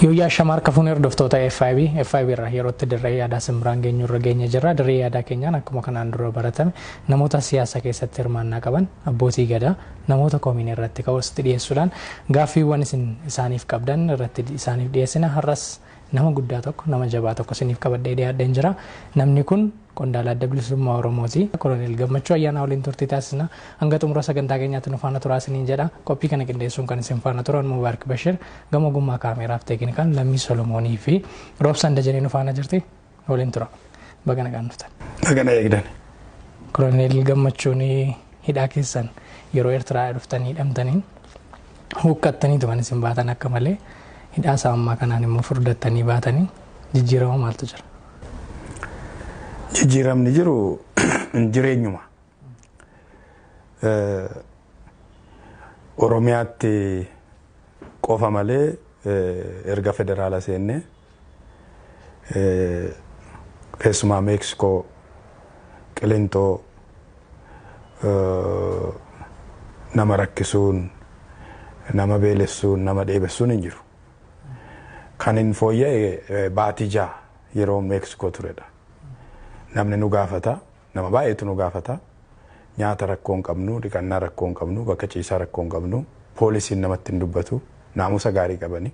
Yooyaa Shamar Kafuneer Doftoota F5 irraa yerootti dirree yaadaa simbiraan geenyu irra geenya jirra. Dirree yaadaa keenyaan akkuma kanaan dura baratame namoota siyaasa keessatti hirmaannaa qaban abbootii gadaa namoota koomiin irratti ka'uutti dhiyeessuudhaan gaaffiiwwan isaaniif qabdan irratti isaaniif dhiyeessina. Har'as nama guddaa tokko nama jabaa tokko isiniif qabadhee dhiyaadheen jira. Namni kun qondaala adda bilisummaa Oromooti. Koloneel Gammachuu ayyaana waliin turtii taasisna. Hanga xumura sagantaa keenyaatti nu faana turaa isiniin jedha. Qophii kana qindeessuun kan isin faana turan Mubaarak Bashir gama ogummaa kaameraaf teeknikaan Lammii Solomoonii fi Roobsaan Dajanee nu faana jirti. Waliin tura. Baga nagaan dhuftan. Bagana eegdan. Koloneel Gammachuun hidhaa keessan yeroo Eertiraa dhuftanii hidhamtaniin huqqattanii tuman isin baatan akka malee hidhaa isaa ammaa kanaan immoo furdattanii baatanii jijjiirama maaltu jira? Jijjiiramni jiru jireenyuma. Oromiyaatti qofa malee erga federaala seenne keessumaa Meeksikoo, Qilintoo nama rakkisuun, nama beelessuun, nama dheebessuun hin jiru. Kan hin fooyya'e baatii ja'a yeroo Meeksikoo turedha. Namni nu gaafata, nama baay'eetu nu gaafata. Nyaata rakkoo hin qabnu, dhiqannaa rakkoo hin qabnu, bakka ciisaa rakkoo hin qabnu, poolisiin namatti hin dubbatu, naamusa gaarii qabani.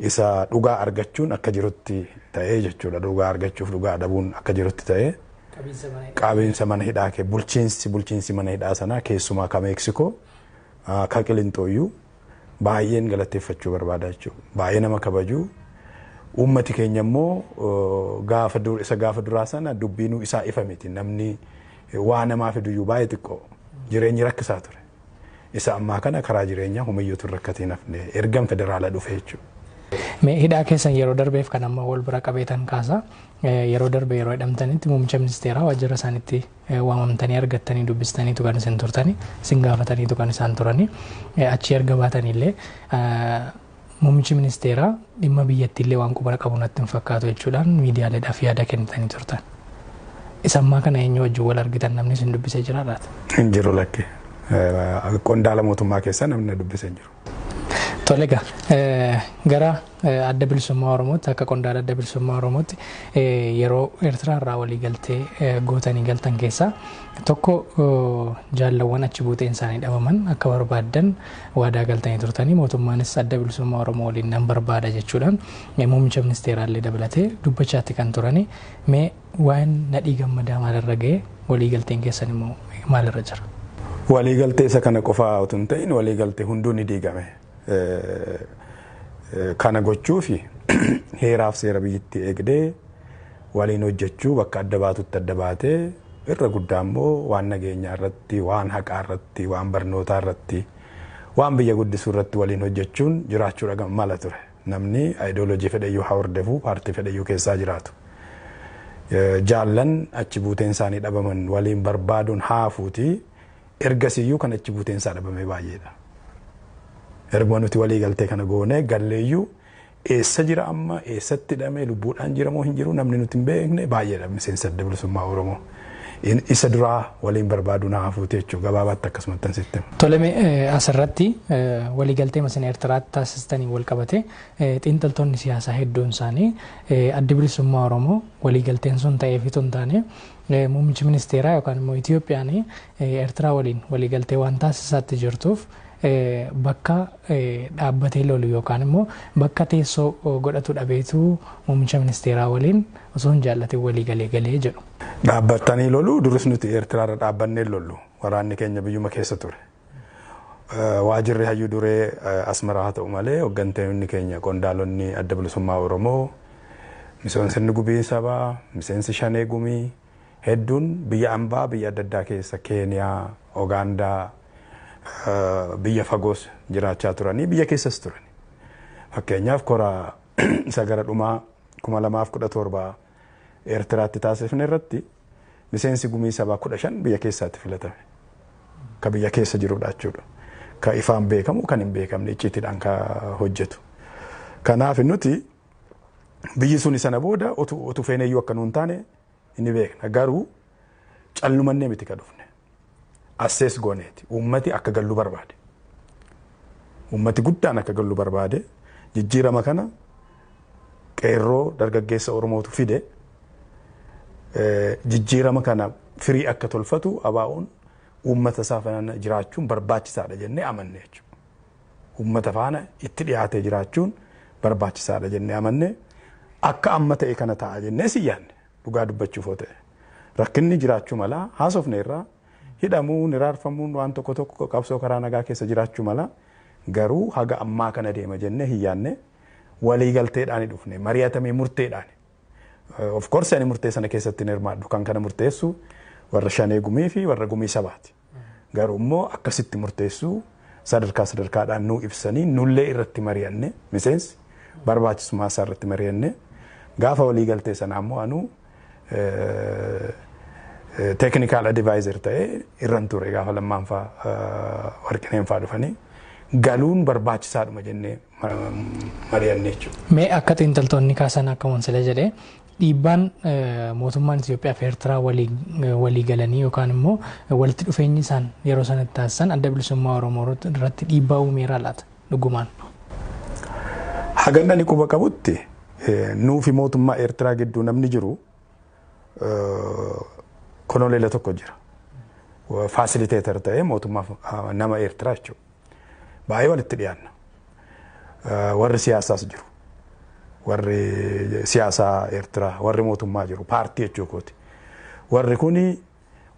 Isa dhugaa argachuun akka jirutti ta'ee jechuudha. Dhugaa argachuuf dhugaa dhabuun akka jirutti ta'ee qabiinsa mana hidhaa kee bulchiinsi mana hidhaa sanaa keessumaa ka Meeksikoo ka Qilintooyyuu baay'een galateeffachuu barbaada jechuudha. Baay'ee nama kabaju. Uummati keenya immoo gaafa duraa sana dubbiinuu isaa ifa miti. Namni waa namaa fiduyyuu baay'ee xiqqoo jireenyi rakkisaa ture. Isa ammaa kana karaa jireenyaa humayyootu rakkatiin hafne ergan federaala dhufe jechuudha. Mee hidhaa keessan yeroo darbeef kan amma wal bira qabeetan kaasa yeroo darbe yeroo hidhamtanitti muummicha ministeeraa waajjira isaaniitti waamamtanii argattanii dubbistaniitu kan isin turtanii isin gaafataniitu kan isaan turanii achi erga baatanillee muummichi ministeeraa dhimma biyyattiillee waan quba qabu natti hin fakkaatu jechuudhaan miidiyaaleedhaaf yaada kennitanii turtan. Isa ammaa kana eenyu wajjin wal argitan namni isin dubbisee jira laata? Hin jiru lakke. Qondaala mootummaa keessa namni dubbisee hin jiru. Tole egaa gara adda bilisummaa Oromootti akka qondaala adda bilisummaa Oromootti yeroo Eertiraa irraa walii galtee gootanii galtan keessaa tokko jaallawwan achi buuteen isaanii dhabaman akka barbaaddan waadaa galtanii turtanii mootummaanis adda bilisummaa Oromoo waliin nan barbaada jechuudhaan muummicha ministeeraallee dabalatee dubbachaatti kan turanii mee waan nadhii gammadaa maalirra ga'e walii galteen keessan immoo maalirra jira? Walii galtee isa kana qofaa otoo hin ta'in walii galtee hunduu ni diigame. Kana gochuufi heeraaf seera biyyattii eegdee waliin hojjechuu bakka adda baatutti adda baatee irra guddaa immoo waan nageenyaa irratti, waan haqaa irratti, waan barnootaa irratti, waan biyya guddisuu irratti waliin hojjechuun jiraachuudha mala ture. Namni ayidooloojii fedhayyuu haa hordofu, paartii fedhayyuu keessaa jiraatu. Jaallan achi buuteen isaanii dhabaman waliin barbaaduun haafuuti ergasiyyuu kan achi buuteen isaa dhabame baay'eedha. Erga nuti walii galtee kana goone galleeyyuu eessa jira amma eessatti hidhamee lubbuudhaan jira moo hin jiru namni nuti hin beekne baay'eedha miseensa adda bilisummaa Oromoo. Isa duraa waliin barbaaduun haafuuti jechuudha gabaabaatti akkasumatti sitti. Tole asirratti walii galtee masina Eertiraatti taasistanii wal qabate xiinxaltoonni siyaasaa hedduun isaanii adda bilisummaa Oromoo walii galteen sun ta'eef itoo hin taane muummichi ministeeraa yookaan immoo Itiyoophiyaan Eertiraa waliin walii galtee waan taasisaatti jirtuuf bakka dhaabbatee lolu yookaan immoo bakka teessoo godhatu dhabeetu muummicha ministeeraa waliin osoo hin jaallatin walii galee jedhu. Dhaabbatanii lolu duris nuti Eertiraarra dhaabbannee lollu waraanni keenya biyyuma keessa ture. Waajirri hayyuu duree Asmaraa haa ta'u malee hooggantoonni keenya qondaalonni adda bilisummaa Oromoo miseensonni gubii sabaa miseensi shanee gumii hedduun biyya ambaa biyya adda addaa keessa Keeniyaa, Ogaandaa biyya fagoos jiraachaa turanii biyya keessas turani. Fakkeenyaaf kora isa gara dhumaa 2017 Eertiraatti taasifne irratti miseensi gumii sabaa 15 biyya keessaatti filatame. Ka biyya keessa jirudha jechuudha. Ka ifaan beekamu kan hin beekamne icciitiidhaan ka hojjetu. Kanaaf nuti biyyi sun sana booda otu feeneyyuu akka nuun taane inni beekna. Garuu callumannee miti ka dhufne. Assees gooneeti. Uummati akka gallu barbaade. Uummati guddaan akka gallu barbaade jijjiirama kana qeerroo dargaggeessa Oromootu fide jijjiirama kana firii akka tolfatu ABO'n uummata isaa faana jiraachuun barbaachisaadha jennee amanne jechuudha. Uummata faana itti dhiyaatee jiraachuun barbaachisaadha jennee amanne akka amma ta'e kana ta'a jennee si yaadne dhugaa dubbachuuf yoo ta'e. Rakkinni jiraachuu mala haasofne irraa hidhamuun iraarfamuun waan tokko tokko qabsoo karaa nagaa keessa jiraachuu mala garuu haga ammaa kana deema jennee hin yaadne waliigalteedhaan dhufne mari'atamee murteedhaan. Of course ani murtee sana keessatti hirmaadhu kan kana murteessu warra Shanee Gumii fi warra Gumii Sabaati. Garuu immoo akkasitti murteessu sadarkaadhaan nuu ibsanii nullee irratti mari'anne miseensi barbaachisummaa isaa irratti mari'anne gaafa waliigaltee sana ammoo anu technical advisor ta'ee irran ture gaafa lammaanfaa warqineenfaa dhufanii galuun barbaachisaadhuma jennee mari'anne jechuudha. Mee akka xiinxaltoonni kaasan akka Wansila jedhee dhiibbaan mootummaan Itoophiyaa fi Eertiraa walii galanii yookaan immoo walitti dhufeenyi isaan yeroo sanatti taasisan adda bilisummaa Oromoo irratti dhiibbaa uumeera laata dhugumaan? Haganni quba qabutti nuufi mootummaa Eertiraa gidduu namni jiru konoleela tokko jira. Fasiliteetar ta'ee mootummaa nama Eertiraa jechuudha. Baay'ee walitti dhiyaanna. Warri siyaasaas jiru. Warri siyaasaa Eertiraa, warri mootummaa jiru, paartii jechuukooti. Warri kuni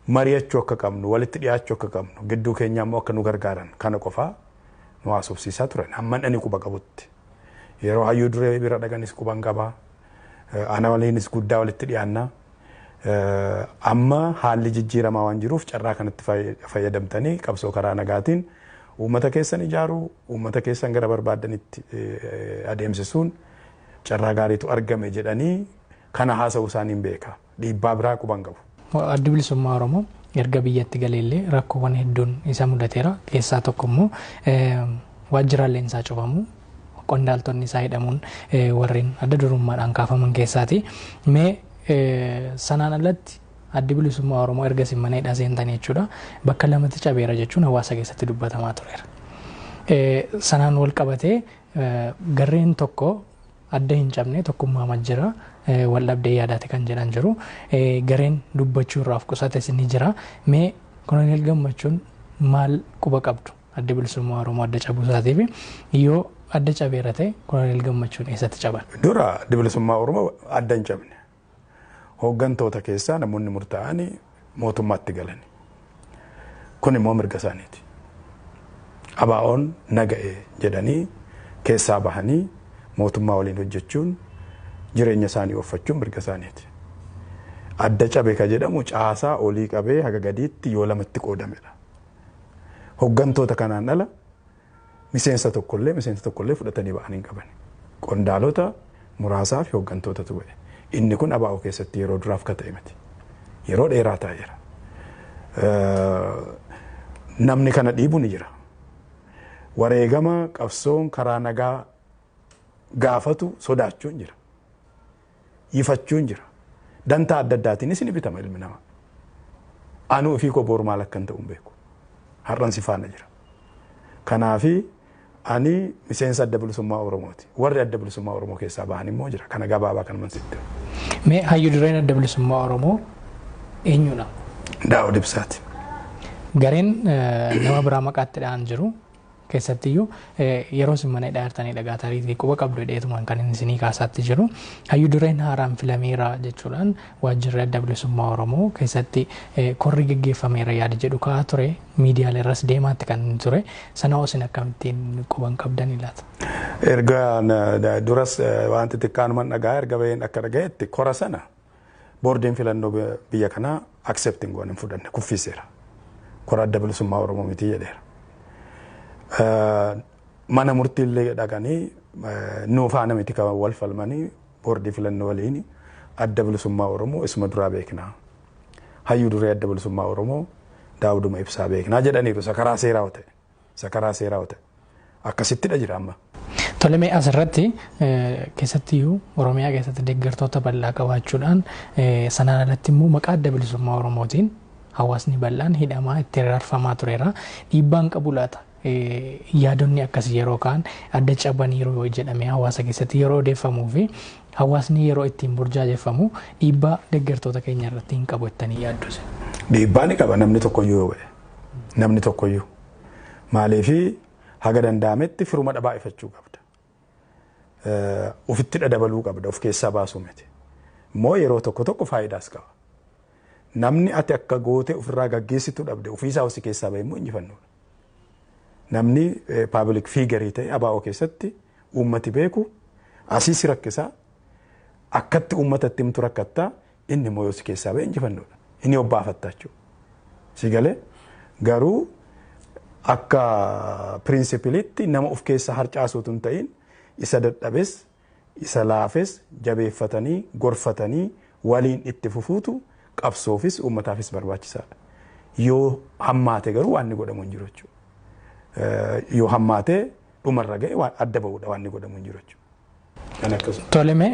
mari'achuu akka qabnu, walitti dhiyaachuu akka qabnu, gidduu keenya immoo akka nu gargaaran kana qofaa nu haasofsiisaa turan. Hamma ani quba qabutti. Yeroo hayyuu duree bira dhaqanis quban qabaa. Ana waliinis guddaa walitti dhiyaanna. Amma haalli jijjiiramaa waan jiruuf carraa kanatti fayyadamtanii qabsoo karaa nagaatiin uummata keessan ijaaruu, uummata keessan gara barbaadanitti adeemsisuun carraa gaariitu argame jedhanii kana haasa'uu isaaniin beeka. Dhiibbaa biraa quban qabu. Addi bilisummaa Oromoo erga biyyatti galeellee rakkoowwan hedduun isa mudateera. Keessaa tokko immoo waajjiraaleen isaa cufamu, qondaaltonni isaa hidhamuun warreen adda durummaadhaan kaafaman keessaati. Mee sanaan alatti addi bilisummaa Oromoo erga simmaneedhaa seentanii jechuudha. Bakka lamatti cabeera jechuun hawaasa keessatti dubbatamaa tureera. Sanaan wal qabatee gareen tokko adda hin cabne tokkummaa majjira wal dhabdee yaadaate kan jedhan jiru. Gareen dubbachuu irraaf qusates ni jira. Mee Koloneel Gammachuun maal quba qabdu adda bilisummaa Oromoo adda cabuu isaatiif yoo adda cabeera ta'e Koloneel Gammachuun eessatti caban? Dura adda bilisummaa Oromoo adda hin cabne. Hooggantoota keessaa namoonni murtaa'anii mootummaatti galani. Kun immoo mirga isaaniiti. ABO'n naga'ee jedhanii keessaa bahanii mootummaa waliin hojjechuun jireenya isaanii ooffachuun mirga isaaniiti. Adda cabe ka jedhamu caasaa olii qabee haga gadiitti yoo lamatti qoodamedha. Hooggantoota kanaan ala miseensa tokkollee fudhatanii ba'anii qaban. Qondaalota muraasaa fi hooggantootatu ba'e. Inni kun ABO keessatti yeroo duraaf ka ta'e miti. Yeroo dheeraa taa'eera. Namni kana dhiibu ni jira. Wareegama qabsoon karaa nagaa gaafatu sodaachuun jira. Ifachuun jira. Dantaa adda addaatiinis ni bitama ilmi namaa. Anuu fi koboor maal akka hin ta'u hin beeku. Har'an si faana jira. Kanaafi ani miseensa adda bilisummaa Oromooti. Warri adda bilisummaa Oromoo keessaa bahan immoo jira. Kana gabaabaa kan mansitte. Mee hayyuu dureen adda bilisummaa Oromoo eenyudha? Daawud Ibsaati. Gareen nama biraa maqaatti dha'an jiru. Keessattiyyuu yeroo simmaneedhaa hirtanii dhagaa tarii quba qabdu hidheetumaan kan inni isinii kaasaatti jiru. Hayyuu dureen haaraan filameera jechuudhaan waajjirri adda bilisummaa Oromoo keessatti korri geggeeffameera yaada jedhu ka'aa ture. Miidiyaalee irras deemaatti kan ture. Sana isin akkamittiin quban qabdanii laata? Erga duras wanti xiqqaanumaan dhagaa erga baheen akka dhagayetti kora sana boordiin filannoo biyya kanaa accepting goon hin fudhanne kuffiseera. Kora adda bilisummaa Oromoo miti jedheera. Mana murtiillee dhaqanii nuufaana miti kan wal falmanii boordii filannoo waliin adda bilisummaa Oromoo isuma duraa beeknaa. Hayyuu duree adda bilisummaa Oromoo Daawuduma Ibsaa beeknaa jedhaniiru sakaraa seeraa ta'e. Sakaraa seeraa ta'e. Akkasittidha jira amma. Tolemee asirratti keessattiyyuu Oromiyaa keessatti deeggartoota bal'aa qabaachuudhaan sanaan alatti immoo maqaa adda bilisummaa Oromootiin hawaasni bal'aan hidhamaa itti rarfamaa tureera. Dhiibbaan qabu laata? Yaadonni akkasii yeroo kaan adda cabaniiru jedhamee hawaasa keessatti yeroo odeeffamuu fi hawaasni yeroo ittiin burjaajeffamu dhiibbaa deeggartoota keenya irratti hin qabu jettanii yaaddu? Dhiibbaa ni qaba namni tokkoyyuu yoo ba'e. Namni tokkoyyuu. Maaliifi haga danda'ametti firuma dhabaa ifachuu qabda. Ufitti dabaluu qabda of keessaa baasuu miti. Immoo yeroo tokko tokko faayidaas qaba. Namni ati akka goote ofirraa gaggeessitu dhabde ofiisaa hosi keessaa ba'e immoo injifannoodha. Namni public figure ta'e ABO keessatti uummati beeku asii si rakkisaa akkatti uummatatti himtu rakkattaa inni immoo hosi keessaa ba'e injifannoodha. Inni obbaafatta jechuudha. Si galee garuu akka pirinsipilitti nama of keessaa harcaasuutu hin ta'in isa dadhabes isa laafes jabeeffatanii gorfatanii waliin itti fufuutu qabsoofis uummataafis barbaachisaadha. Yoo hammaate garuu waan inni godhamu hin jiru jechuudha. Yoo hammaate dhumarra ga'e waan adda ba'uudha waan inni godhamu hin jiru jechuudha. Toleme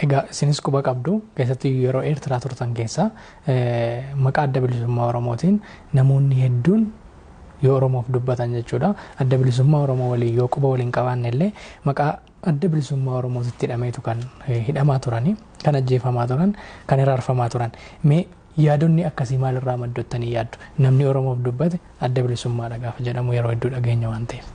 egaa isinis quba qabdu keessatti yeroo Eertiraa turtan keessa maqaa adda bilisummaa Oromootiin namoonni hedduun yoo Oromoof dubbatan jechuudha. Adda bilisummaa Oromoo waliin yoo quba waliin qabaanne illee maqaa adda bilisummaa Oromootitti hidhameetu kan hidhamaa turanii, kan ajjeefamaa turan, kan hiraarfamaa turan. Mee yaadonni akkasii maalirraa maddottanii yaaddu? Namni Oromoof dubbate adda bilisummaadha gaafa jedhamu yeroo hedduu dhageenya waan ta'eef.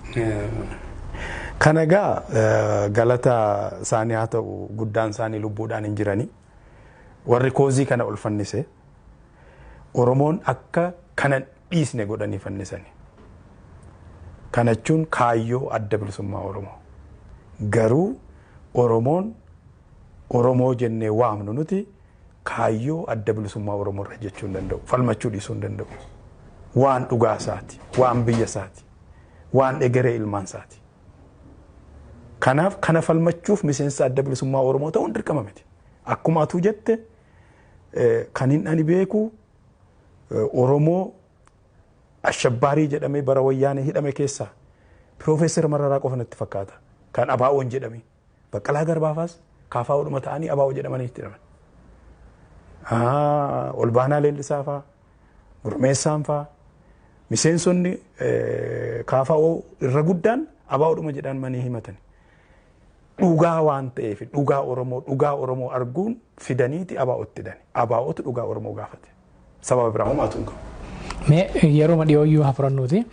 Kana egaa galata isaanii haa ta'u guddaan isaanii lubbuudhaan hin jiranii warri koozii kana ol fannise Oromoon akka kana dhiisne godhanii fannisanii. Kana jechuun kaayyoo adda bilisummaa Oromoo. Garuu Oromoon Oromoo jennee waamnu nuti kaayyoo adda bilisummaa Oromoo irra jechuu hin danda'u. Falmachuu dhiisuu hin danda'u. Waan dhugaa isaati, waan biyya isaati, waan egeree ilmaan isaati. Kanaaf kana falmachuuf miseensa adda bilisummaa Oromoo ta'uun dirqama miti. Akkuma atuu jette kan hin ani beeku Oromoo ashabbaarii jedhamee bara wayyaanee hidhame keessaa Piroofeesar Mararaa qofa natti fakkaata. Kan ABO'n jedhame. Baqqalaa Garbaafaas KFO'dhuma ta'anii ABO jedhamanii itti hidhaman. Olbaanaa Leellisaa fa'aa, Gurmeessaan fa'aa, miseensonni KFO irra guddaan ABO'dhuma jedhamanii himatan. Dhugaa waan ta'eef dhugaa Oromoo arguun fidaniiti ABO'tti hidhani. ABO'tu dhugaa Oromoo gaafate. Sababa biraa homaatu hin qabu. Mee yeroo dhiyooyyuu haa furannuuti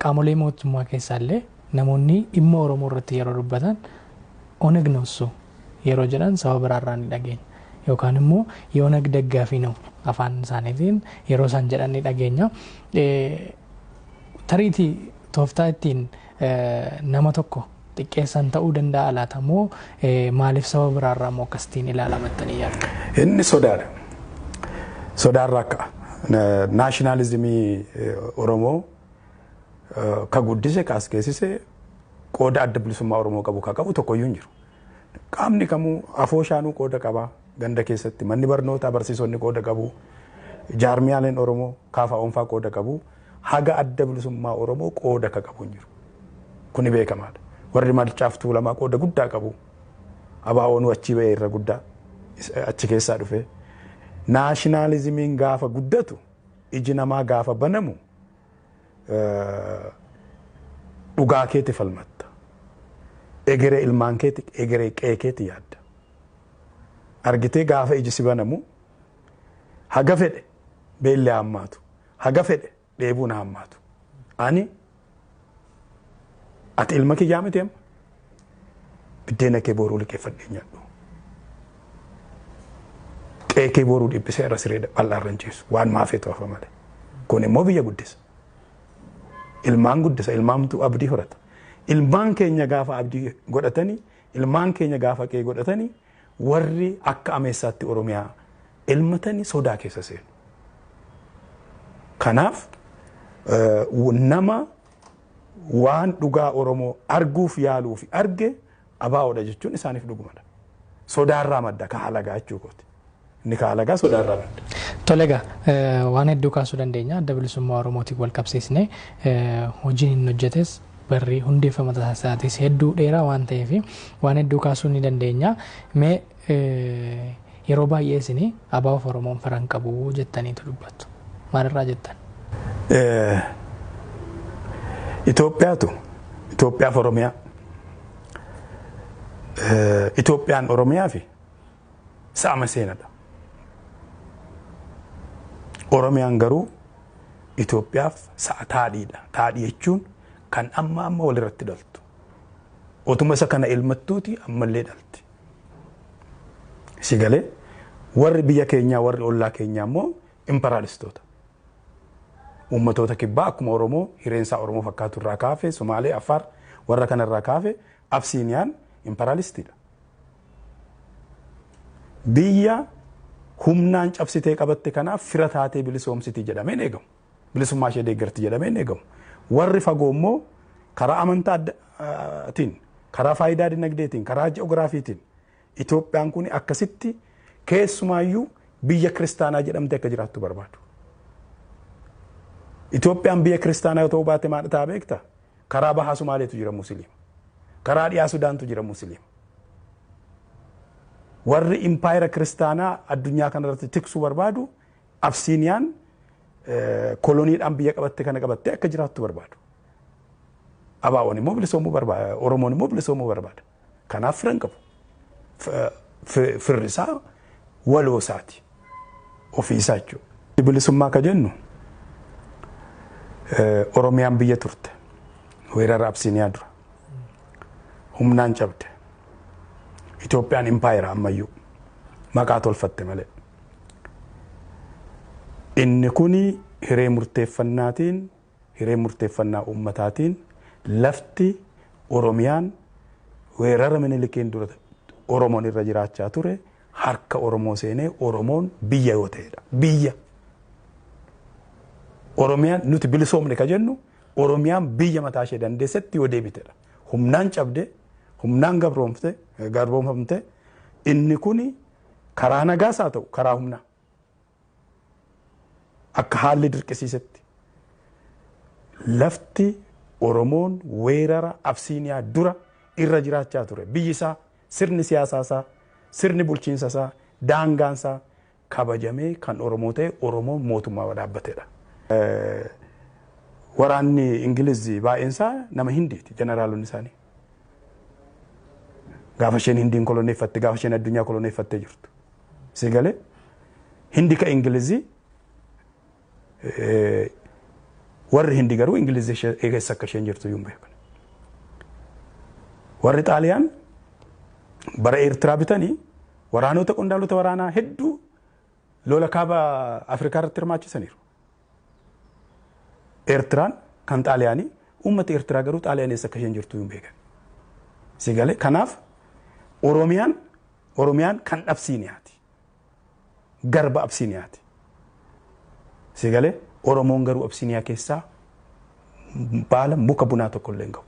qaamolee mootummaa keessaallee namoonni dhimma Oromoo irratti yeroo dubbatan oneg noossu yeroo jedhan sababa biraarraa ni dhageenya. Yookaan immoo yoo nag daggaafii na'u afaan isaaniitiin yeroo isaan jedhan ni dhageenya. Tariitii tooftaa ittiin nama tokko xiqqeessan ta'uu danda'a laata moo maaliif sababa biraarraa moo akkasitiin ilaalamatanii yaaddu? Inni sodaadha. Sodaarraa ka'a. Naashinaalizimii Oromoo ka guddise kaas keessise qooda adda bilisummaa Oromoo qabu ka qabu tokkoyyuu hin jiru. Qaamni kamuu afoo shaanuu qooda qaba ganda keessatti manni barnootaa barsiisonni qooda qabu jaarmiyaaleen Oromoo KFO'n fa'aa qooda qabu haga adda bilisummaa Oromoo qooda ka qabu hin jiru. Kuni beekamaadha. Warri Malcaaftuu lamaa qooda guddaa qabu. ABO'n achi ba'ee irra guddaa achi keessaa dhufe. Naashinaalizimiin gaafa guddatu iji namaa gaafa banamu dhugaa keeti falmatta. Egeree ilmaan keeti egeree qe'ee keeti yaadda. Argitee gaafa iji si banamu haga fedhe beellee hammaatu. Haga fedhe dheebuun hammaatu. Ani ati ilma kiyyaa miti amma biddeena kee booruu liqeeffadhee nyaadhu. Qe'ee boruu dhibbisee irra siree bal'aarra hin ciisu waan maafeetu hafa malee. Kun immoo biyya guddisa. Ilmaan guddisa ilmaantu abdii horata. Ilmaan keenya gaafa abdii godhatanii ilmaan keenya gaafa qe'ee godhatanii warri akka ameessaatti Oromiyaa ilmatanii sodaa keessa seenu. Kanaaf nama waan dhugaa Oromoo arguuf yaaluuf arge ABO'dha jechuun isaaniif dhugumadha. Sodaarraa madda ka halagaa jechuukooti. Inni ka halagaa sodaarraa madda. Tolega waan hedduu kaasuu dandeenya adda bilisummaa Oromootiif wal qabsiisne hojiin hin hojjetes barri hundeeffama taasisaatis hedduu dheeraa waan ta'eef waan hedduu kaasuu ni dandeenya. Mee yeroo baay'ee isin ABO'f Oromoon firan qabu jettaniitu dubbattu. Maalirraa jettan? Itoophiyaaf Oromiyaa Itoophiyaan Oromiyaa fi saama seenadha. Oromiyaan garuu Itoophiyaaf sa'a taadhiidha. Taadhii jechuun kan amma walirratti dhaltu. Otuma isa kana ilmattuuti ammallee dhalti. Sigalee warri biyya keenyaa warri ollaa keenyaa immoo imperaalistoota. Uummatoota kibbaa akkuma Oromoo hireensaa Oromoo fakkaatu irraa kaafe Somaalee Affaar warra kana irraa kaafe Absiiniyaan imperaalistiidha. Biyya humnaan cabsitee qabatte kanaaf fira taatee bilisoomsiti jedhameen eegamu. Bilisummaa ishee deeggarti jedhameen eegamu. Warri fagoo immoo karaa amantaatiin, karaa faayidaa dinagdeetiin, karaa ji'ogiraafiitiin Itoophiyaan kun akkasitti keessumaayyuu biyya kiristaanaa jedhamte akka jiraattu barbaadu. Itoophiyaan biyya kiristaanaa yoo ta'u baate maal ta'a beektaa? Karaa bahaa Somaaleetu jira Musliima. Karaa dhiyaa Sudaantu jira Musliima. Warri impaayera kiristaanaa addunyaa kanarratti tiksuu barbaadu Absiiniyaan koloniidhaan biyya qabatte kana qabattee akka jiraattu barbaadu. Abaawoon immoo bilisoomuu barbaada. Oromoon immoo bilisoomuu barbaada. Kanaaf firan qabu. Firri isaa waloo isaati. Ofii isaa jechuudha. Bilisummaa ka jennu Oromiyaan biyya turte. Weerara Absiiniyaa dura. Humnaan cabde. Itoophiyaan impaayera ammayyuu maqaa tolfatte malee. Inni kuni hiree murteeffannaatiin, hiree murteeffannaa uummataatiin lafti Oromiyaan weerara Minilikeen dura Oromoon irra jiraachaa ture harka Oromoo seenee Oromoon biyya yoo ta'edha. Biyya. Oromiyaan nuti bilisoomne ka jennu Oromiyaan biyya mataa ishee dandeessetti yoo deebitedha. Humnaan cabde, humnaan garboomfamte inni kuni karaa nagaas haa ta'u karaa humnaa. Akka haalli dirqisiisetti lafti Oromoon weerara Absiiniyaa dura irra jiraachaa ture. Biyyi isaa, sirni siyaasaa isaa, sirni bulchiinsa isaa, daangaan isaa kabajamee kan Oromoo ta'e Oromoon mootummaa dhaabbatedha. Waraanni Ingilizii baay'een isaa nama Hindiiti jeneraalonni isaanii. Gaafa isheen Hindiin koloneeffatte, gaafa isheen addunyaa koloneeffattee jirtu. Sigalee Hindi ka Ingilizii warri Hindi garuu Ingilizii eegessa akka isheen jirtu yuun beekan. Warri Xaaliyaan bara Eertiraa bitanii waraanota qondaalota waraanaa hedduu lola kaaba Afrikaa irratti hirmaachisaniiru. Eertiraan kan Xaaliyaanii uummata Eertiraa garuu Xaaliyaan eessa akka isheen jirtu yuun beekan. Sigalee kanaaf Oromiyaan kan Absiiniyaati. Garba Absiiniyaati. Sigalee Oromoon garuu Absiiniyaa keessaa baala muka bunaa tokko illee hin qabu.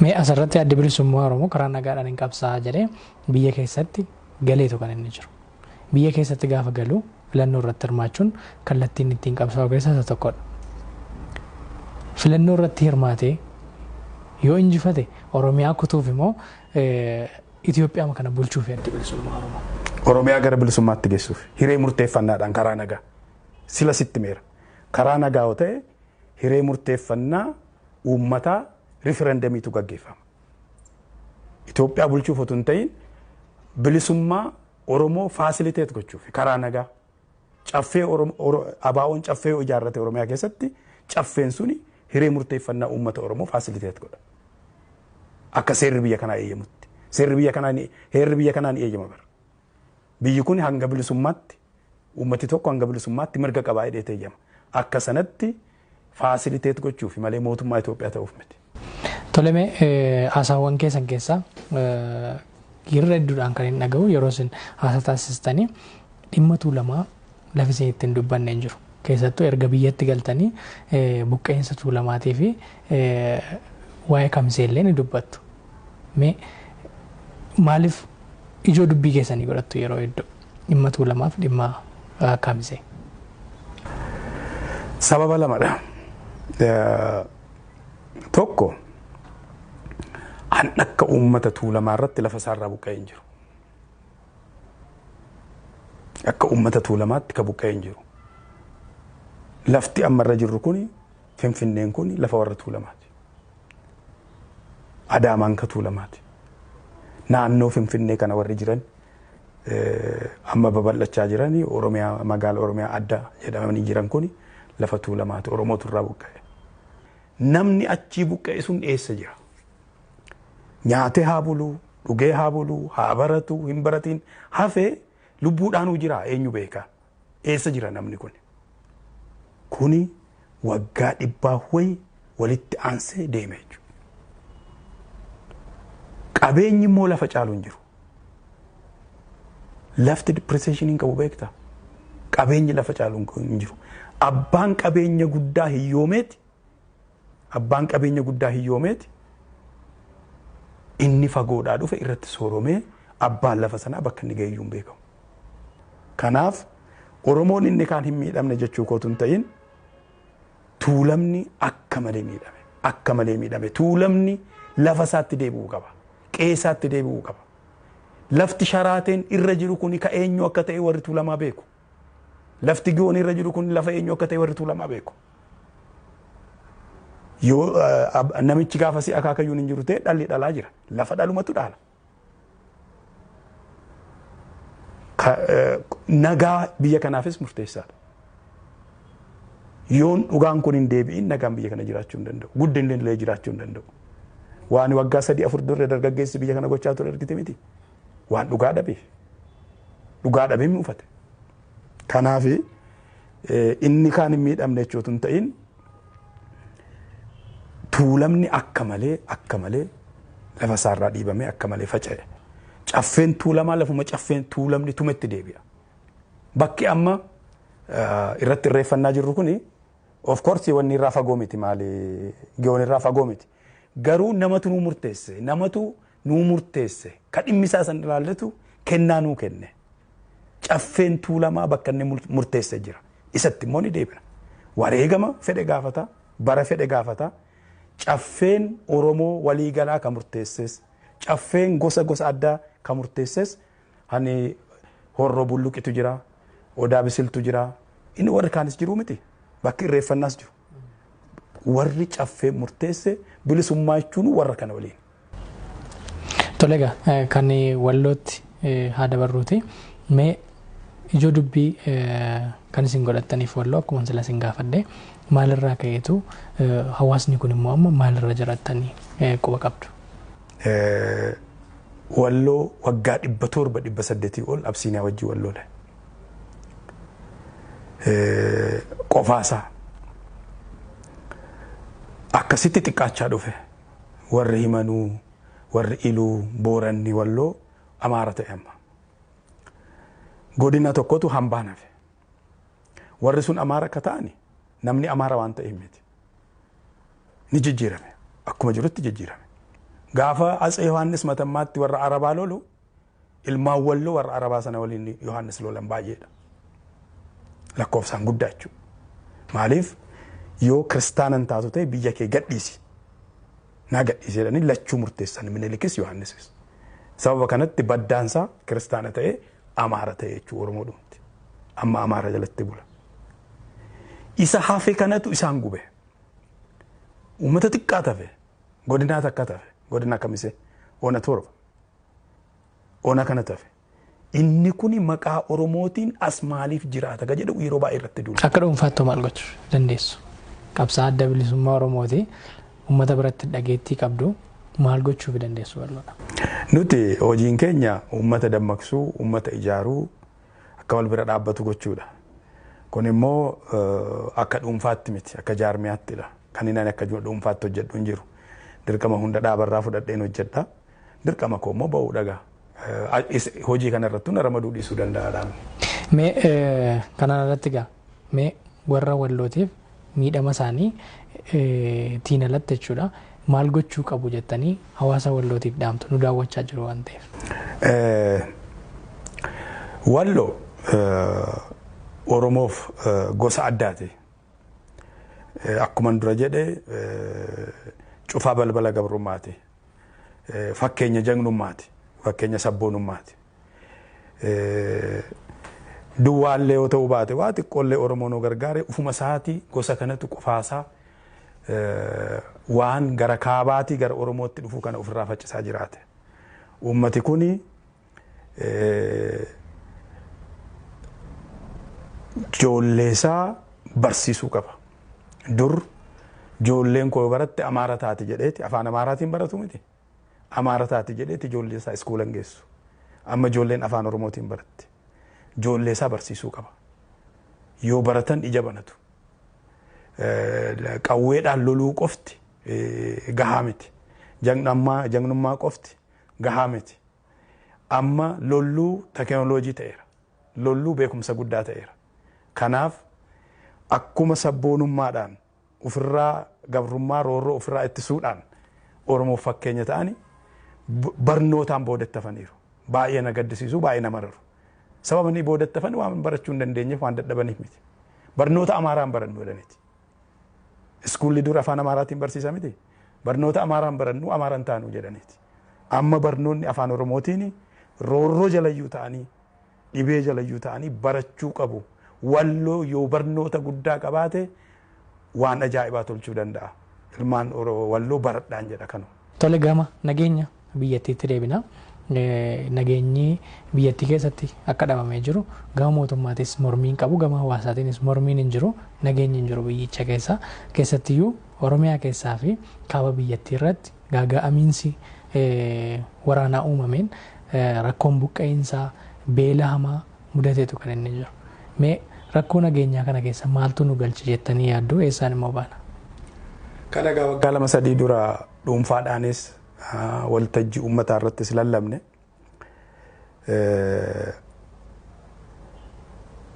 Mee asirratti adda bilisummaa Oromoo karaa nagaadhaan hin qabsaa'aa jedhee biyya keessatti galeetu kan inni jiru. Biyya keessatti gaafa galu filannoo irratti hirmaachuun kallattiin ittiin qabsaa'u keessaa isa tokkodha. Filannoo irratti hirmaatee yoo injifate Oromiyaa kutuuf immoo Itoophiyaa kana bulchuuf adda bilisummaa Oromoo. Oromiyaa gara bilisummaatti geessuuf hiree murteeffannaadhaan karaa nagaa. Sila sitti meera. Karaa nagaa yoo ta'e hiree murteeffannaa uummataa riferendamiitu gaggeeffama. Itoophiyaa bulchuuf otoo hin ta'in bilisummaa Oromoo faasiliteet gochuuf karaa nagaa. Caffee Abaawoon caffee ijaarrate Oromiyaa keessatti caffeen suni hiree murteeffannaa uummata Oromoo faasiliteet godha. Akka seerri biyya kanaa eeyyamutti. Heerri biyya kanaa ni eeyyama bara. Biyyi kun hanga bilisummaatti uummati tokko hanga bilisummaatti mirga qabaa hidheetee eeyyama. Akka sanatti faasiliteet gochuuf malee mootummaa Itoophiyaa ta'uuf miti. Tolemee haasaawwan keessan keessaa yeroo hedduudhaan kan hin dhaga'u yeroo isin haasaa taasistanii dhimma tuulamaa lafa isin ittiin dubbanne hin jiru. Keessattuu erga biyyatti galtanii buqqeensa tuulamaatii fi waa'ee kamiseellee ni dubbattu. Mee maaliif ijoo dubbii keessanii godhattu yeroo hedduu dhimma tuulamaaf dhimma kamisee? Sababa lamadha. Tokko an akka uummata tuulamaa irratti lafa isaarraa buqqa'ee hin jiru. Akka uummata tuulamaatti ka buqqa'ee hin jiru. Lafti ammarra jirru kuni Finfinneen kuni lafa warra tuulamaati. Adaamaan ka tuulamaati. naannoo Finfinnee kana warri jiran amma babal'achaa jiranii Oromiyaa magaala Oromiyaa adda jedhamanii jiran kuni lafa tuulamaati Oromootu irraa buqqa'e. Namni achii buqqa'e sun eessa jira? Nyaatee haa buluu, dhugee haa buluu, haa baratu, hin baratiin hafee lubbuudhaanuu jira eenyu beeka? Eessa jira namni kun? Kuni waggaa 100 walitti aansee deeme jechuudha. Qabeenyi immoo lafa caalu hin jiru. Lafti depreciation hin qabu beektaa? Qabeenyi lafa caalu hin jiru. Abbaan qabeenya guddaa hiyyoomeeti. Abbaan qabeenya guddaa hiyyoomeeti. Inni fagoodhaa dhufe irratti sooromee abbaan lafa sanaa bakka inni ga'e iyyuu hin beekamu. Kanaaf Oromoon inni kaan hin miidhamne jechuu kootu hin ta'in tuulamni akka malee miidhame. Akka malee miidhame. Tuulamni lafa isaatti deebi'uu qaba. Qe'ee isaatti deebi'uu qaba. Lafti sharaateen irra jiru kuni ka eenyu akka ta'e warri tuulamaa beeku. Lafti giyoon irra jiru kun lafa eenyu akka ta'e warri tuulamaa beeku. Yoo namichi gaafa si akaakayyuun hin jiru ta'e dhalli dhalaa jira. Lafa dhalumatu dhaala. Nagaa biyya kanaafis murteessaadha. Yoon dhugaan kun hin deebi'in nagaan biyya kana jiraachuu hin danda'u. Guddinni illee jiraachuu hin danda'u. Waan waggaa 3-4 dura dargaggeessi biyya kana gochaa ture argite miti. Waan dhugaa dhabeef. Dhugaa dhabee mi'uufate. Kanaaf inni kaan hin miidhamne jechuutu hin ta'in tuulamni akka malee lafa isaarraa dhiibamee akka malee faca'e. Caffeen tuulamaa lafuma caffeen tuulamni tumetti deebi'a. Bakki amma irratti irreeffannaa jirru kuni of course wanni irraa fagoo miti maali giyoon irraa fagoo miti. Garuu namatu nuu murteesse ka dhimmisaa san ilaallatu kennaa nuu kenne. Caffeen tuulamaa bakka inni murteesse jira. Isatti immoo ni deebina. Wareegama fedhe gaafata, bara fedhe gaafata. Caffeen Oromoo waliigalaa ka murteesses, caffeen gosa addaa ka murteesses, hani horroo bulluqitu jira, odaa bisiltu jira, inni warri kaanis jiru miti, bakki irreeffannaas jiru. Warri caffee murteesse bilisummaa jechuun warra kana waliin. Tolega kan Wallootti haada barruuti. Mee ijoo dubbii kan isin godhattaniif Walloo akkuma sila isin gaafadhe maalirraa ka'eetu hawaasni kun immoo amma maalirra jiraatanii quba qabdu? Walloo waggaa 700-800 ol Absiiniyaa wajjii Walloole. Qofaasaa akkasitti xiqqaachaa dhufe warri himanuu warri iluu booranni Walloo Amaara ta'e amma. Godina tokkotu hambaan hafe. Warri sun Amaara akka ta'ani namni Amaara waan ta'e miti. Ni jijjiirame. Akkuma jirutti jijjiirame. Gaafa Atsee Yohaannis Matammaatti warra Arabaa lolu ilmaan Walloo warra Arabaa sana waliin Yohaannis lolan baay'eedha. Lakkoofsaan guddaa jechuudha. Maaliif yoo kiristaanan taatu ta'e biyya kee gadhiisi. Naa gadhiisi jedhanii lachuu murteessan Minilikis Yohaannisis. Sababa kanatti baddaansaa kiristaana ta'e Amaara ta'e jechuudha Oromoo dhuunti. Amma Amaara jalatti bula. Isa hafe kanatu isaan gube. Uummata xiqqaa tafe, godinaa takka tafe, godina Kamisee, Ona Torba. Ona kana tafe. Inni kuni maqaa Oromootiin as maaliif jiraata ga jedhu yeroo baay'ee irratti duula. Akka dhuunfaatti maal gochuu dandeessu? Qabsaa adda bilisummaa Oromooti uummata biratti dhageettii qabdu maal gochuu dandeessu Walloodha? Nuti hojiin keenya uummata dammaqsuu, uummata ijaaruu akka wal bira dhaabbatu gochuudha. Kun immoo akka dhuunfaatti miti, akka jaarmiyaattidha. Kan inni akka dhuunfaatti hojjedhu hin jiru. Dirqama hunda dhaabarraa fudhadheen hojjedha. Dirqama koo immoo ba'uu dhagaa. Hojii kana irratti ramaduu dhiisuu danda'aadhaan. Mee kanaan irratti gaa mee warra Wallootiif miidhama isaanii tiin alatti jechuudha. Maal gochuu qabu jettanii hawaasa Wallootiif dhaamtu nu daawwachaa jiru waan ta'eef. Walloo Oromoof gosa addaati. Akkuma dura jedhe cufaa balbala gabrummaati. Fakkeenya jagnummaati. Fakkeenya sabboonummaati. Duwwaallee yoo ta'uu baate waa xiqqoollee Oromoo nu gargaare ufuma isaati gosa kanatu qofaasaa waan gara kaabaatii gara Oromootti dhufuu kana ofirraa faccisaa jiraate. Uummati kuni ijoolleesaa barsiisuu qaba. Dur ijoolleen koo baratte Amaara taati jedheeti afaan Amaaraatiin baratu miti. Amaara taati jedheeti ijoolleesaa iskuulan geessu. Amma ijoolleen afaan Oromootiin baratte. Ijoolleesaa barsiisuu qaba. Yoo baratan ija banatu. Qawweedhaan loluu qofti gahaa miti. Jagnummaa qofti gahaa miti. Amma lolluu teekinooloojii ta'eera. Lolluu beekumsa guddaa ta'eera. Kanaaf akkuma sabboonummaadhaan ofirraa gabrummaa roorroo ofirraa ittisuudhaan Oromoof fakkeenya ta'anii barnootaan boodattafaniiru. Baay'ee na gaddisiisu, baay'ee nama rarru. Sababa inni boodattafan waan barachuu hin dandeenyeef waan dadhabaniif miti. Barnoota Amaaraan barannu jedhaniiti. Iskuulli dur afaan Amaaraatiin barsiisa miti. Barnoota Amaaraan barannu Amaaraan taanu jedhaniiti. Amma barnoonni afaan Oromootiin roorroo jalayyuu ta'anii dhibee jalayyuu ta'anii barachuu qabu. Walloo yoo barnoota guddaa qabaate waan ajaa'ibaa tolchuu danda'a. Ilmaan walloo baradhaan jedha kanu. Tole gama nageenya biyyattiitti deebina. Nageenyi biyyattii keessatti akka dhabamee jiru gama mootummaatis mormiin qabu gama hawaasaatiinis mormiin hin jiru nageenyi hin jiru biyyicha keessattiyyuu Oromiyaa keessaa fi kaaba biyyattii irratti gaaga'amiinsi waraanaa uumameen rakkoon buqqa'insaa beela hamaa mudateetu kan inni jiru. Mee rakkoo nageenyaa kana keessa maaltu nu galche jettanii yaaddu eessaan immoo baana? Kana waggaa 2-3 dura dhuunfaadhaanis waltajjii uummataa irrattis lallabne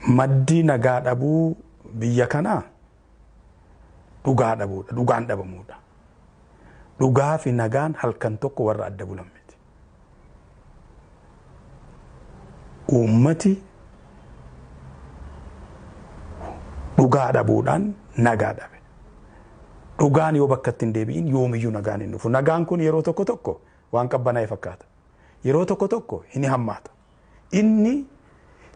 maddi nagaa dhabuu biyya kanaa dhugaa dhabuudha, dhugaan dhabamuudha. Dhugaa fi nagaan halkan tokko warra adda bulan miti. Uummati dhugaa dhabuudhaan nagaa dhabe. Dhugaan yoo bakka ittiin deebi'in yoomiyyuu nagaan hin dhufu. Nagaan kun yeroo tokko tokko waan qabbanaa'e fakkaata. Yeroo tokko tokko hin hammaata. Inni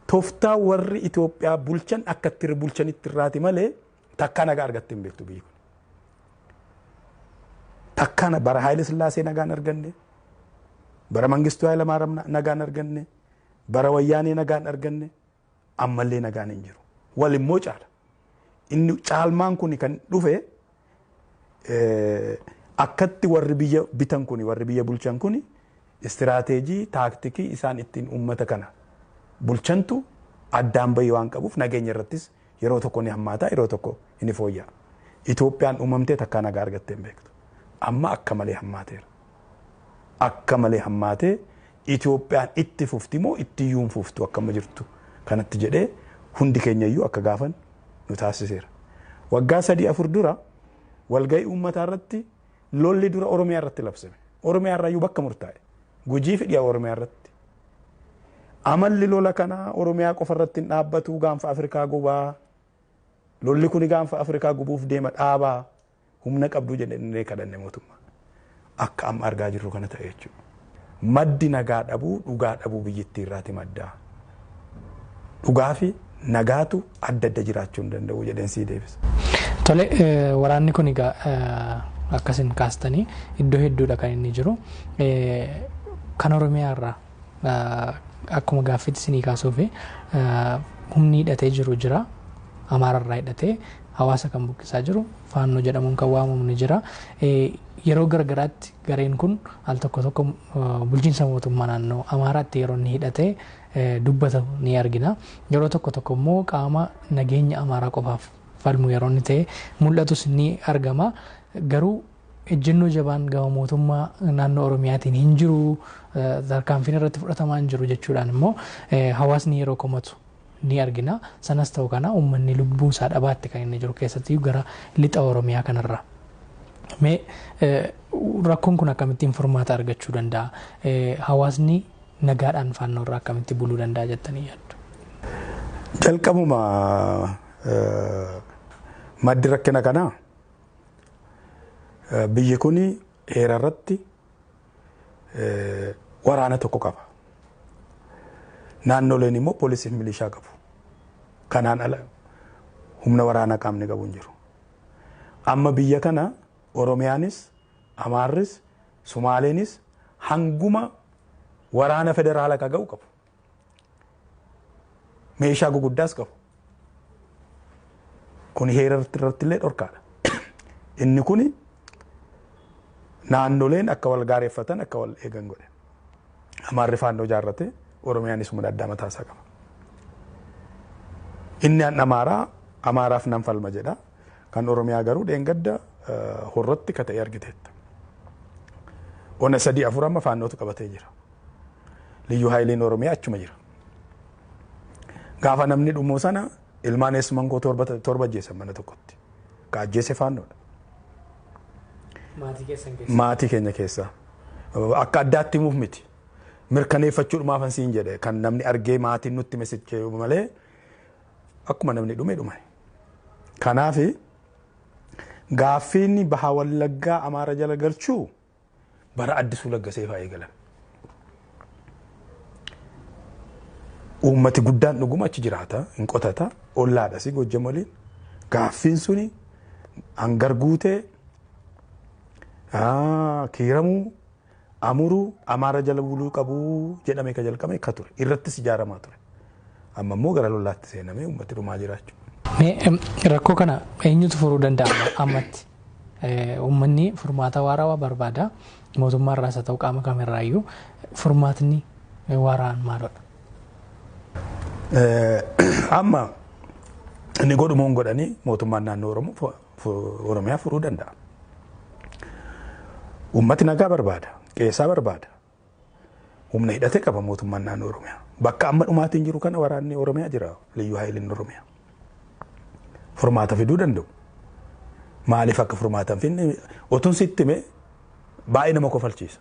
tooftaa warri Itoophiyaa bulchan akka itti bulchanitti irraati malee takka nagaa argatte hin beektu biyyi kun. Takka bara Haayile Sillaasee nagaan arganne, bara Mangistuu Hayilamaariyaam nagaan arganne, bara Wayyaanee nagaan arganne, ammallee nagaan hin jiru. Wal immoo caala. Inni caalmaan kun kan dhufe akkatti warri biyya bitan kuni warri biyya bulchan kuni istiraateejii taaktikii isaan ittiin uummata kana bulchantu addaan bahii waan qabuuf nageenya irrattis yeroo tokko ni hammaata yeroo tokko ni fooyya'a. Itoophiyaan uumamtee takka nagaa argattee hin beektu. Amma akka malee hammaateera. Akka malee hammaatee Itoophiyaan itti fufti moo itti iyyuu hin fuftu akkama jirtu kanatti jedhee hundi keenya iyyuu akka gaafan nu taasiseera. Waggaa 3-4 dura walgahii uummataa irratti lolli dura Oromiyaa irratti labsame. Oromiyaa irraa iyyuu bakka murtaa'e. Gujii fi dhiyaa Oromiyaa irratti. Amalli lola kanaa Oromiyaa qofa irratti hin dhaabbatu gaanfa Afrikaa gubaa. Lolli kuni gaanfa Afrikaa gubuuf deema dhaabaa. Humna qabduu jennee kadhanne mootummaa. Akka amma argaa jirru kana ta'e jechuudha. Maddi nagaa dhabuu dhugaa dhabuu biyyattii irraati maddaa. Dhugaa fi nagaatu adda adda jiraachuu hin danda'u jedheen sii deebisa. Tole waraanni kun egaa akkasin kaastanii iddoo hedduudha kan inni jiru. Kan Oromiyaa irraa akkuma gaaffitti isinii kaasuuf humni hidhatee jiru jira. Amaara irraa hidhatee hawaasa kan buqqisaa jiru faannoo jedhamuun kan waamamu ni jira. Yeroo garagaraatti gareen kun al tokko tokko bulchiinsa mootummaa naannoo Amaaraatti yeroo inni hidhatee dubbata ni argina. Yeroo tokko tokko immoo qaama nageenya Amaaraa qofaaf falmu yeroo inni ta'e mul'atus ni argama. Garuu ejjennoo jabaan gama mootummaa naannoo Oromiyaatiin hin jiru tarkaanfiin irratti fudhatamaa hin jiru jechuudhaan immoo hawaasni yeroo komatu ni argina. Sanas ta'u kana uummanni lubbuu isaa dhabaatti kan inni jiru keessatti gara lixa Oromiyaa kanarra. Mee rakkoon kun akkamittiin furmaata argachuu danda'a? Hawaasni nagaadhaan faannoo irraa akkamitti buluu danda'a jettanii yaaddu? Jalqabuma maddi rakkina kanaa biyyi kun heera irratti waraana tokko qaba. Naannoleen immoo poolisii fi milishaa qabu. Kanaan ala humna waraanaa qaamni qabu hin jiru. Amma biyya kana Oromiyaanis, Amaarris, Sumaaleenis hanguma waraana federaala ka ga'u qabu. Meeshaa guguddaas qabu. Kun heera irratti illee dhorkaadha. Inni kuni naannoleen akka wal gaareeffatan akka wal eegan godhe. Amaarri faannoo jaarrate Oromiyaanis humna addaa mataasaa qaba. Inni an Amaaraaf nan falma jedha. Kan Oromiyaa garuu dheengadda horrotti ka ta'e argiteetta. Ona 3-4 amma faannootu qabatee jira. Liyyuu Haayiliin Oromiyaa achuma jira. Gaafa namni dhumuu sana ilmaan eessuman koo torba ajjeesan mana tokkotti. Ka ajjeese faannoodha. Maatii keenya keessaa. Akka addaatti himuuf miti. Mirkaneeffachuudhumaaf an siin jedhe kan namni argee maatiin nutti mesichee malee akkuma namni dhume dhume. Kanaaf gaaffiin baha Wallaggaa Amaara jala galchuu bara Addisuu Laggasee fa'aa eegalan. Uummati guddaan dhuguma achi jiraata, hin qotata, ollaadhas Gojjam waliin. Gaaffiin suni hangar guutee kiiramuu amuruu Amaara jala buluu qabuu jedhamee ka jalqabame ka ture. Irrattis ijaaramaa ture. Amma immoo gara lollaatti seenamee uummati dhumaa jiraachuu. Rakkoo kana eenyutu furuu danda'a ammatti? Uummanni furmaata waarawaa barbaada. Mootummaa irraas haa ta'u qaama kamirraayyuu furmaatni waaraan maalodha? Amma inni godhumoon godhanii mootummaan naannoo Oromiyaa furuu danda'a. Uummati nagaa barbaada, qeessaa barbaada. Humna hidhatee qaba mootummaan naannoo Oromiyaa. Bakka amma dhumaatiin jiru kana waraanni Oromiyaa jira, Liyyuu Haayiliin Oromiyaa. Furmaata fiduu danda'u. Maaliif akka furmaata hin finne otuun sitti hime baay'ee nama kofalchiisa.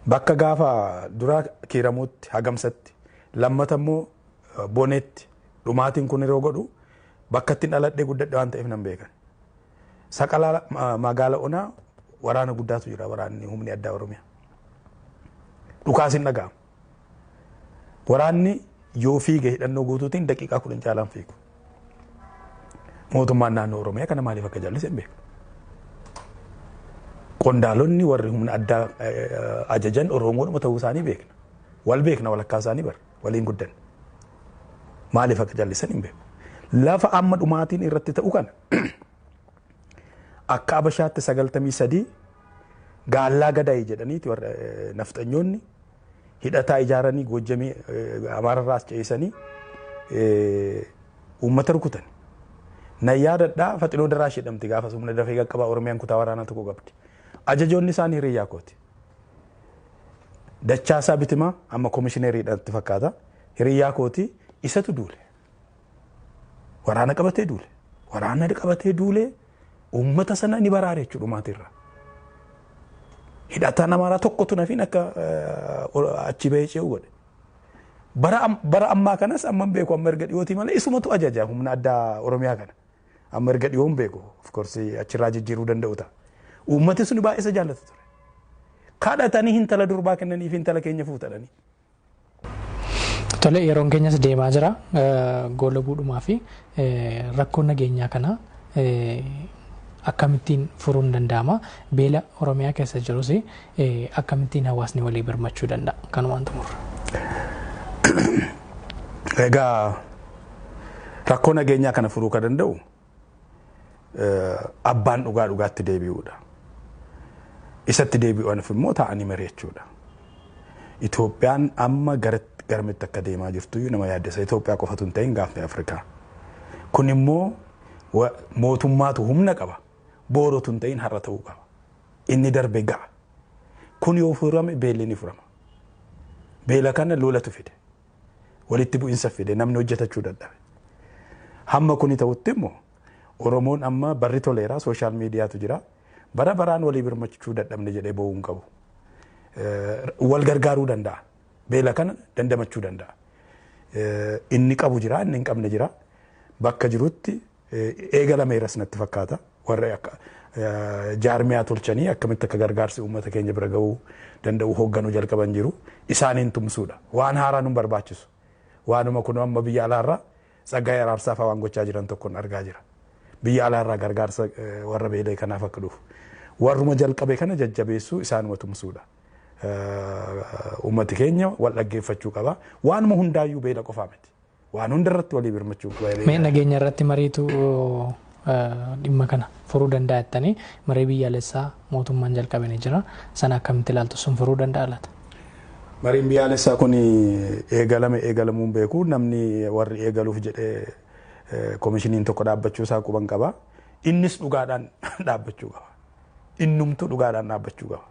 Bakka gaafa duraa kiiramuutti hagamsatti lammata immoo boneetti dhumaatiin kun yeroo godhu bakka ittiin dhaladhee guddadhe waan ta'eef nan beekan. Saqalaa magaala onaa waraana guddaatu jira waraanni humni addaa Oromiyaa. Dhukaasiin dhaga'ama. Waraanni yoo fiige hidhannoo guutuutiin daqiiqaa 10 caalaan fiigu. Mootummaan naannoo Oromiyaa kana maaliif akka jallise hin beeku. Qondaalonni warri humna addaa ajajan Oromoodhuma ta'uu isaanii beekna. Wal beekna walakkaa isaanii bara waliin guddan. Maaliif akka jallisan hin beeku. Lafa amma dhumaatiin irratti ta'u kana akka Abashaatti 93 gaallaa gadaa'ii jedhaniiti warra nafxanyoonni hidhataa ijaaranii Gojjamii Amaararraas ce'isanii uummata rukutan. Na yaadadhaa Faxinoo Daraash jedhamti gaafa humna dafee qaqqabaa Oromiyaan kutaa waraanaa tokko qabdi. Ajajoonni isaanii hiriyyaa kooti. Dachaasaa Bitimaa amma komishineriidhaatti fakkaata. Hiriyyaa kooti isatu duule. Waraana qabatee duule. Waraana qabatee duule uummata sana ni baraare jechuudha maatirra. Hidhataan Amaaraa tokkotu nafiin akka achi bahee ce'u godhe. Bara ammaa kanas amma beeku amma erga dhiyootii malee isumatu ajaja humna addaa Oromiyaa kana. Amma erga dhiyoon beeku of course achirraa jijjiiruu danda'u ta'a. Uummati sun baay'ee isa jaallata ture. Kadhatanii hintala durbaa kennanii fi hintala keenya fuutadhanii. Tole yeroon keenyas deemaa jira. Goola buudhumaa fi rakkoo nageenyaa kana akkamittiin furuun danda'ama. Beela Oromiyaa keessa jirus akkamittiin hawaasni walii birmachuu danda'a. Kanumaan xumurra. Egaa rakkoo nageenyaa kana furuu ka danda'u abbaan dhugaatti deebi'uudha. Isatti deebi'uuf immoo taa'anii mari'achuudha. Itoophiyaan amma garamitti akka deemaa jirtu nama yaaddessa. Itoophiyaa qofatu hin ta'in gaafni Afrikaa. Kun immoo mootummaatu humna qaba. Boorotu hin ta'in har'a ta'uu qaba. Inni darbe ga'a. Kun yoo furame beelli ni furama. Beela kana lolatu fide. Walitti bu'insa fide namni hojjetachuu dadhabe. Hamma kuni ta'utti immoo Oromoon amma barri toleeraa sooshaal miidiyaatu jira. Bara baraan walii birmachuu dadhabne jedhee bo'uu hin qabu. Wal gargaaruu danda'a. Beela kana dandamachuu danda'a. Inni qabu jira, inni hin qabne jira. Bakka jirutti eegalameeras natti fakkaata. Warra akka jaarmiyaa tolchanii akkamitti akka gargaarsi uummata keenya bira ga'uu danda'u hoogganuu jalqaban jiru. Isaaniin tumsuudha. Waan haaraa nun barbaachisu. Waanuma kun amma biyya alaarraa Tsaggaayee Araarsaa fa'aa waan gochaa jiran tokkoon argaa jira. Biyya alaarraa gargaarsa warra beelee kanaaf akka dhufu. Warruma jalqabe kana jajjabeessuu isaanuma tumsuudha. uummati keenya wal dhaggeeffachuu qaba. Waanuma hundaayyuu beela qofaa miti. Waan hunda irratti walii birmachuu qaba. Mee nageenya irratti mariitu dhimma kana furuu danda'a jettanii marii biyyaalessaa mootummaan jalqabanii jira. Sana akkamitti ilaaltu sun furuu danda'a laata? Mariin biyyaalessaa kun eegalamuu hin beeku. Namni warri eegaluuf jedhee koomishiniin tokko dhaabbachuu isaa quban qaba. Innis dhugaadhaan dhaabbachuu qaba. Innumtuu dhugaadhaan dhaabbachuu qaba.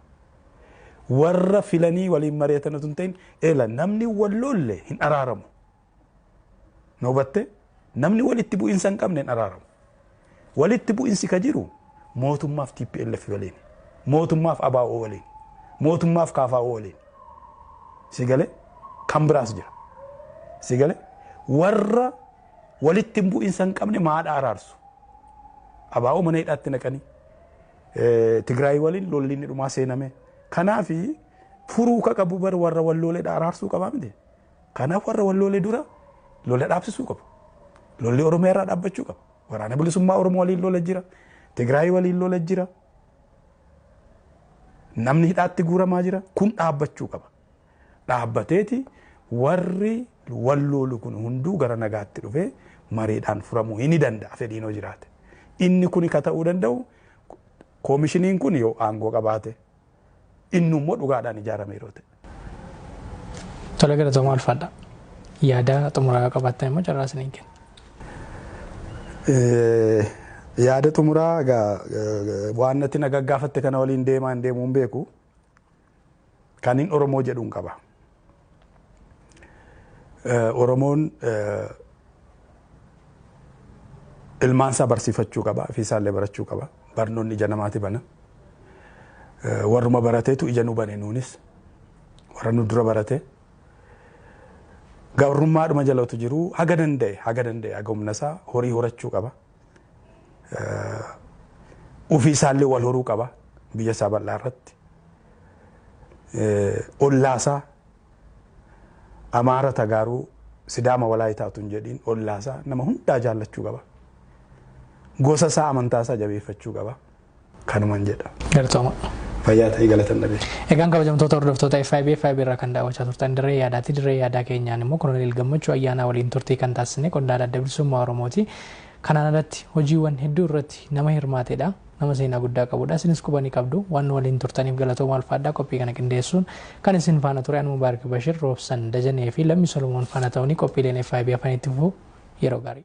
Warra filanii waliin mari'atan osoo hin ta'in eela namni wal lolle hin araaramu. Na hubatte namni walitti bu'iinsa hin qabne hin araaramu. Walitti bu'iinsi ka jiru mootummaaf TPLF waliin, mootummaaf ABO waliin, mootummaaf KFO waliin. Si galee kan biraas jira. Si galee warra walitti bu'iinsa hin qabne maadha araarsu. ABO mana hidhaatti naqanii Tigraay waliin lolli inni dhumaa seename. Kanaafi furuu ka qabu bar warra wal lolee araarsuu qabaa miti. Kanaaf warra wal lolee dura lola dhaabsisuu qabu. Lolli Oromiyaa irraa dhaabbachuu qaba. Waraana bilisummaa Oromoo waliin lola jira. Tigraay waliin lola jira. Namni hidhaatti guuramaa jira. Kun dhaabbachuu qaba. Dhaabbateeti warri wal lolu kun hunduu gara nagaatti dhufee mariidhaan furamuu ni danda'a fedhiinoo jiraate. Inni kun ka ta'uu danda'u koomishiniin kun yoo aangoo qabaate innummoo dhugaadhaan ijaarame yeroo ta'e. Tola galatooma ulfaadha. Yaada xumuraa qabaattan immoo carraa isiniin kenna. Yaada xumuraa waan natti na gaggaafatte kana waliin deemuu hin beeku. Kan inni Oromoo jedhuun qaba. Oromoon ilmaansaa barsiifachuu qaba. Ofiisaallee barachuu qaba. Barnoonni ija namaati bana. Warruma barateetu ija nu bane nuunis. Warra nu dura barate. Gabrummaadhuma jalatu jiru haga danda'e haga humna isaa horii horachuu qaba. Ofiisaallee wal horuu qaba biyya isaa bal'aa irratti. Ollaasaa Amaara Tagaaruu Sidaama Walaayitaatu hin jedhiin ollaasaa nama hundaa jaallachuu qaba. Gosa isaa amantaa isaa jabeeffachuu qaba. Kanuman jedha. Galatooma. Fayyaa ta'ii galatan dhabe. Egaan kabajamtoota hordoftoota FIB irraa kan daawwachaa turtan dirree yaadaati. Dirree yaadaa keenyaan immoo Koloneel Gammachuu ayyaanaa waliin turtii kan taasisne qondaala adda bilisummaa Oromooti. Kanaan alatti hojiiwwan hedduu irratti nama hirmaatedha. Nama seenaa guddaa qabudha. Isinis qubanii qabdu waan waliin turtaniif galatooma ulfaadhaa qophii kana qindeessuun kan isin faana ture Mubaarak Bashir, Roobsan Dajanee fi Lammii Solomoon faana ta'uun qophiileen FIB afanitti fufuu yeroo gaarii.